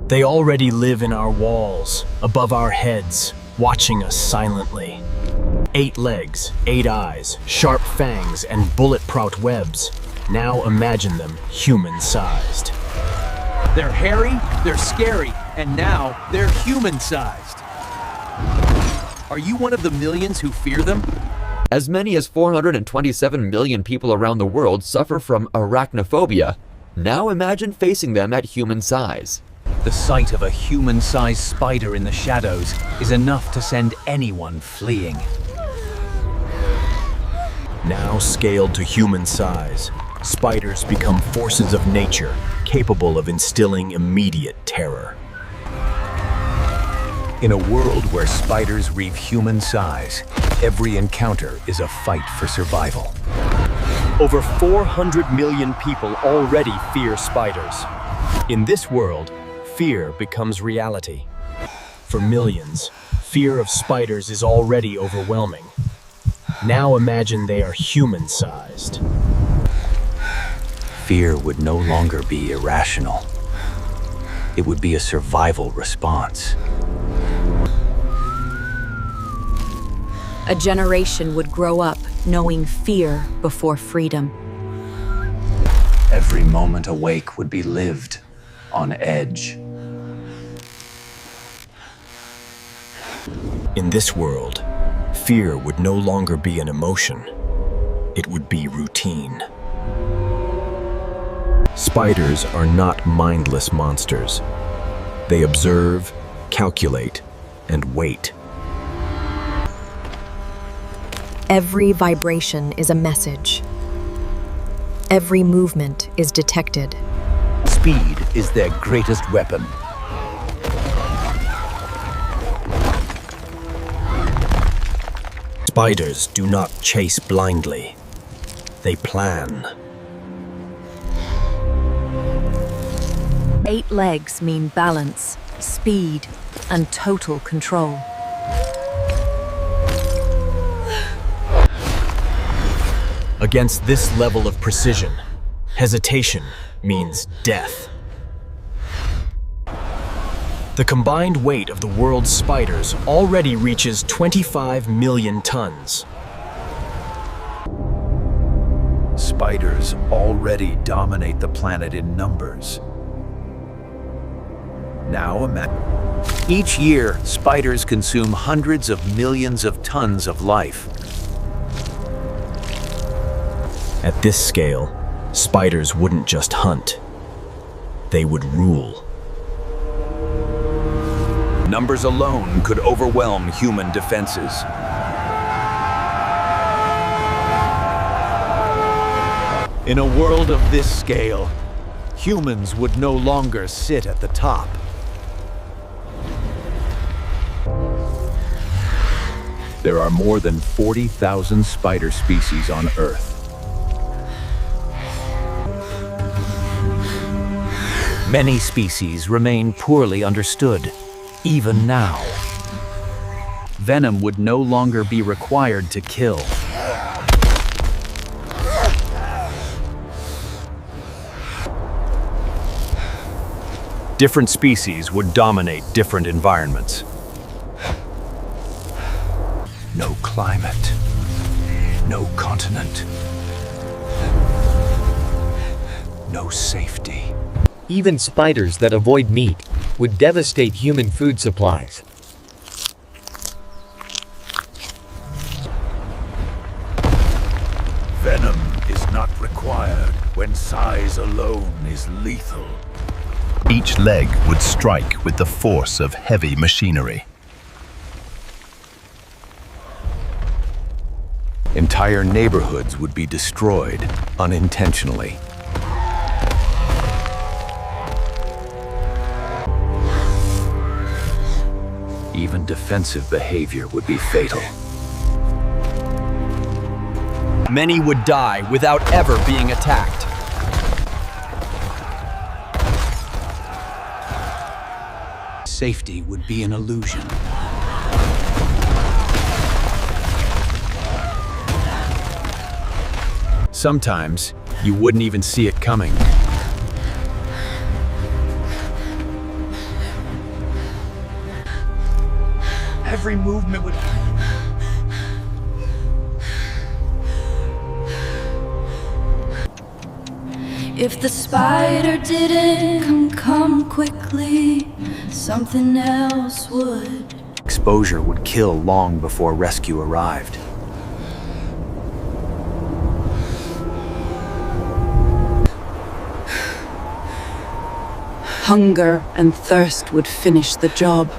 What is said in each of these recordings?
They already live in our walls, above our heads, watching us silently. 8 legs, 8 eyes, sharp fangs, and bullet-prout webs. Now imagine them human-sized. They're hairy, they're scary, and now they're human-sized. Are you one of the millions who fear them? As many as 427 million people around the world suffer from arachnophobia. Now imagine facing them at human size. The sight of a human-sized spider in the shadows is enough to send anyone fleeing. Now scaled to human size, spiders become forces of nature capable of instilling immediate terror. In a world where spiders reach human size, every encounter is a fight for survival. Over 400 million people already fear spiders. In this world, fear becomes reality. For millions, fear of spiders is already overwhelming. Now imagine they are human-sized. Fear would no longer be irrational. It would be a survival response. A generation would grow up knowing fear before freedom. Every moment awake would be lived on edge. In this world, fear would no longer be an emotion. It would be routine. Spiders are not mindless monsters. They observe, calculate, and wait. Every vibration is a message. Every movement is detected. Speed is their greatest weapon. Spiders do not chase blindly. They plan. 8 legs mean balance, speed, and total control. Against this level of precision, hesitation means death. The combined weight of the world's spiders already reaches 25 million tons. Spiders already dominate the planet in numbers. Now imagine. Each year, spiders consume hundreds of millions of tons of life. At this scale, spiders wouldn't just hunt. They would rule. Numbers alone could overwhelm human defenses. In a world of this scale, humans would no longer sit at the top. There are more than 40,000 spider species on Earth. Many species remain poorly understood, even now. Venom would no longer be required to kill. Different species would dominate different environments. No climate, no continent, no safety. Even spiders that avoid meat would devastate human food supplies. Venom is not required when size alone is lethal. Each leg would strike with the force of heavy machinery. Entire neighborhoods would be destroyed unintentionally. Even defensive behavior would be fatal. Many would die without ever being attacked. Safety would be an illusion. Sometimes, you wouldn't even see it coming. Every movement would... If the spider didn't come quickly, something else would. Exposure would kill long before rescue arrived. Hunger and thirst would finish the job.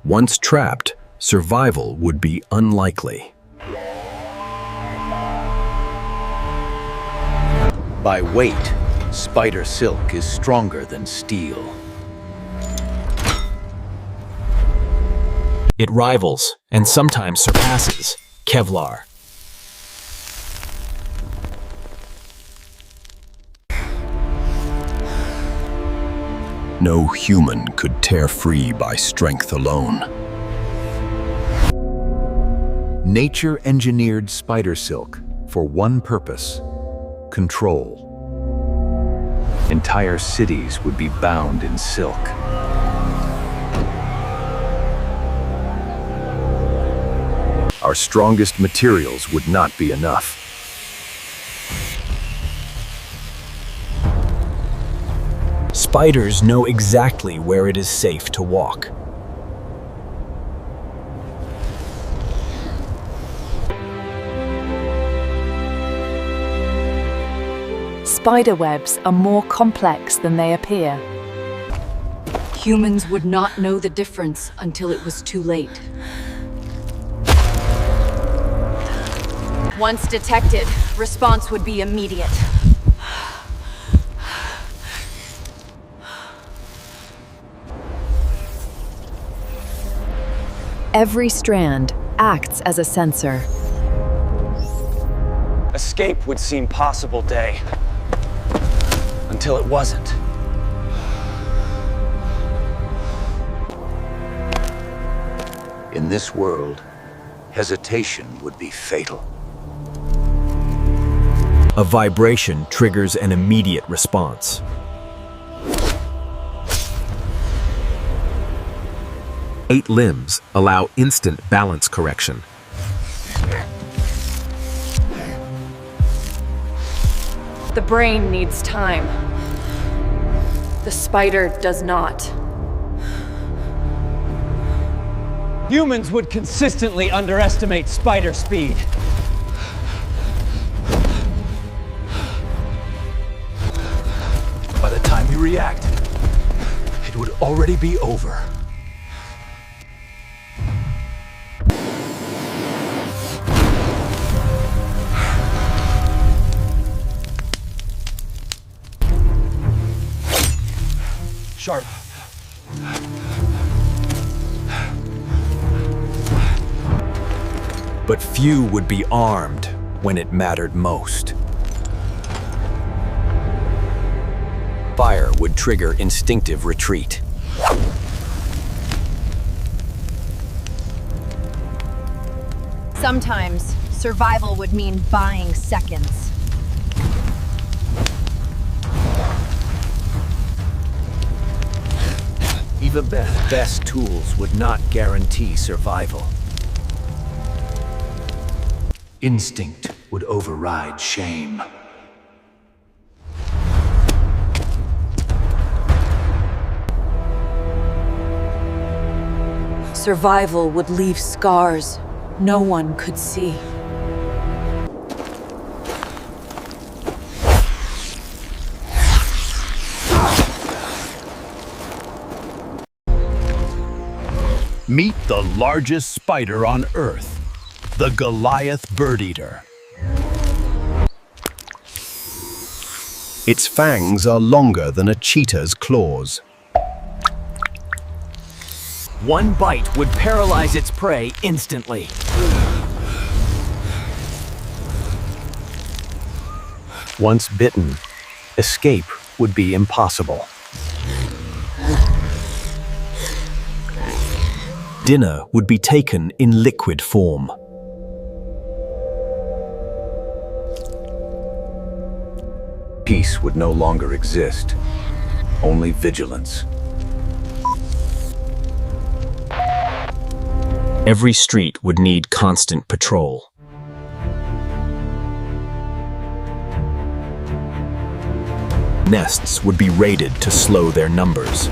Once trapped, survival would be unlikely. By weight, spider silk is stronger than steel. It rivals, and sometimes surpasses, Kevlar. No human could tear free by strength alone. Nature engineered spider silk for one purpose: control. Entire cities would be bound in silk. Our strongest materials would not be enough. Spiders know exactly where it is safe to walk. Spider webs are more complex than they appear. Humans would not know the difference until it was too late. Once detected, response would be immediate. Every strand acts as a sensor. Escape would seem possible, Day. Until it wasn't. In this world, hesitation would be fatal. A vibration triggers an immediate response. Eight limbs allow instant balance correction. The brain needs time. The spider does not. Humans would consistently underestimate spider speed. By the time we react, it would already be over. Sharp. But few would be armed when it mattered most. Fire would trigger instinctive retreat. Sometimes, survival would mean buying seconds. Even the best tools would not guarantee survival. Instinct would override shame. Survival would leave scars no one could see. Meet the largest spider on Earth, the Goliath bird eater. Its fangs are longer than a cheetah's claws. One bite would paralyze its prey instantly. Once bitten, escape would be impossible. Dinner would be taken in liquid form. Peace would no longer exist, only vigilance. Every street would need constant patrol. Nests would be raided to slow their numbers.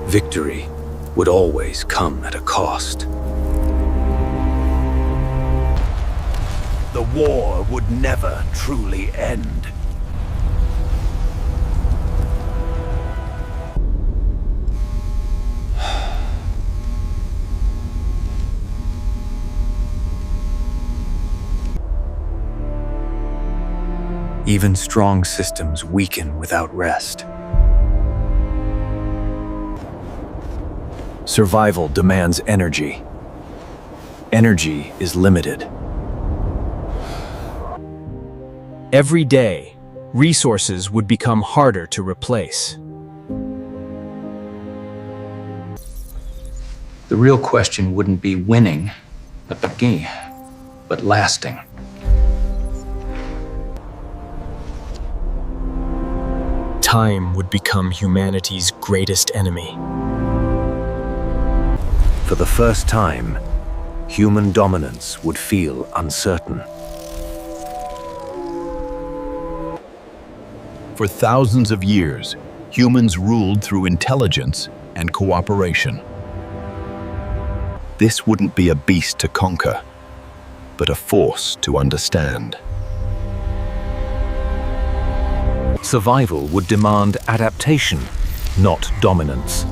Victory would always come at a cost. The war would never truly end. Even strong systems weaken without rest. Survival demands energy. Energy is limited. Every day, resources would become harder to replace. The real question wouldn't be winning, but lasting. Time would become humanity's greatest enemy. For the first time, human dominance would feel uncertain. For thousands of years, humans ruled through intelligence and cooperation. This wouldn't be a beast to conquer, but a force to understand. Survival would demand adaptation, not dominance.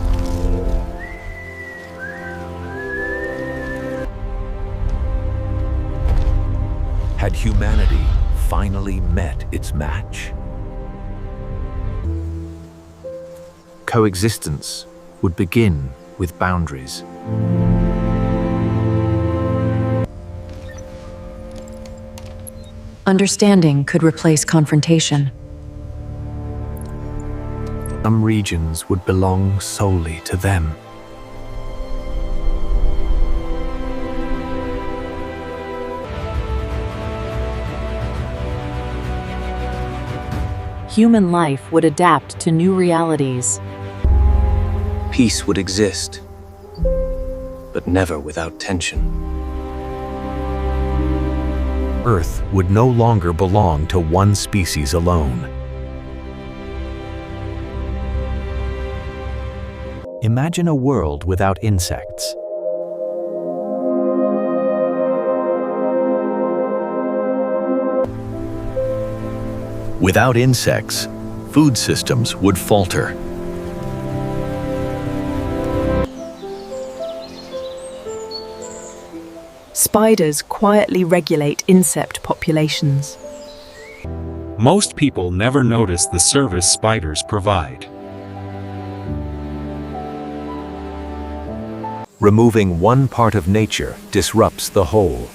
Had humanity finally met its match? Coexistence would begin with boundaries. Understanding could replace confrontation. Some regions would belong solely to them. Human life would adapt to new realities. Peace would exist, but never without tension. Earth would no longer belong to one species alone. Imagine a world without insects. Without insects, food systems would falter. Spiders quietly regulate insect populations. Most people never notice the service spiders provide. Removing one part of nature disrupts the whole.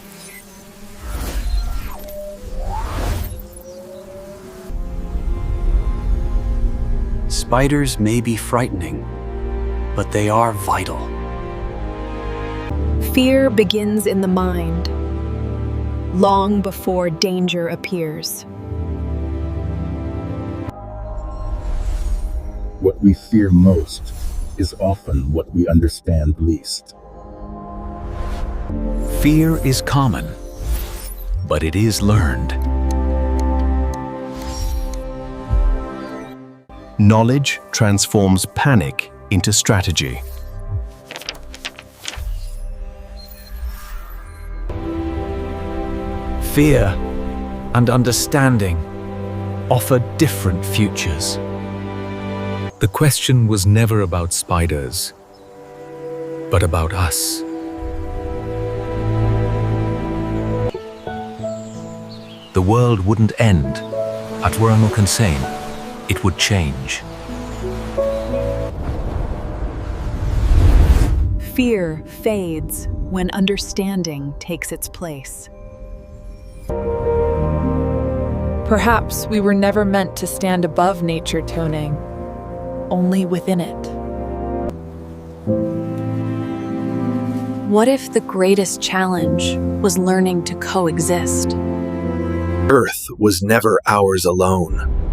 Spiders may be frightening, but they are vital. Fear begins in the mind, long before danger appears. What we fear most is often what we understand least. Fear is common, but it is learned. Knowledge transforms panic into strategy. Fear and understanding offer different futures. The question was never about spiders, but about us. The world wouldn't end. At Warang Konsain, it would change. Fear fades when understanding takes its place. Perhaps we were never meant to stand above nature toning, only within it. What if the greatest challenge was learning to coexist? Earth was never ours alone.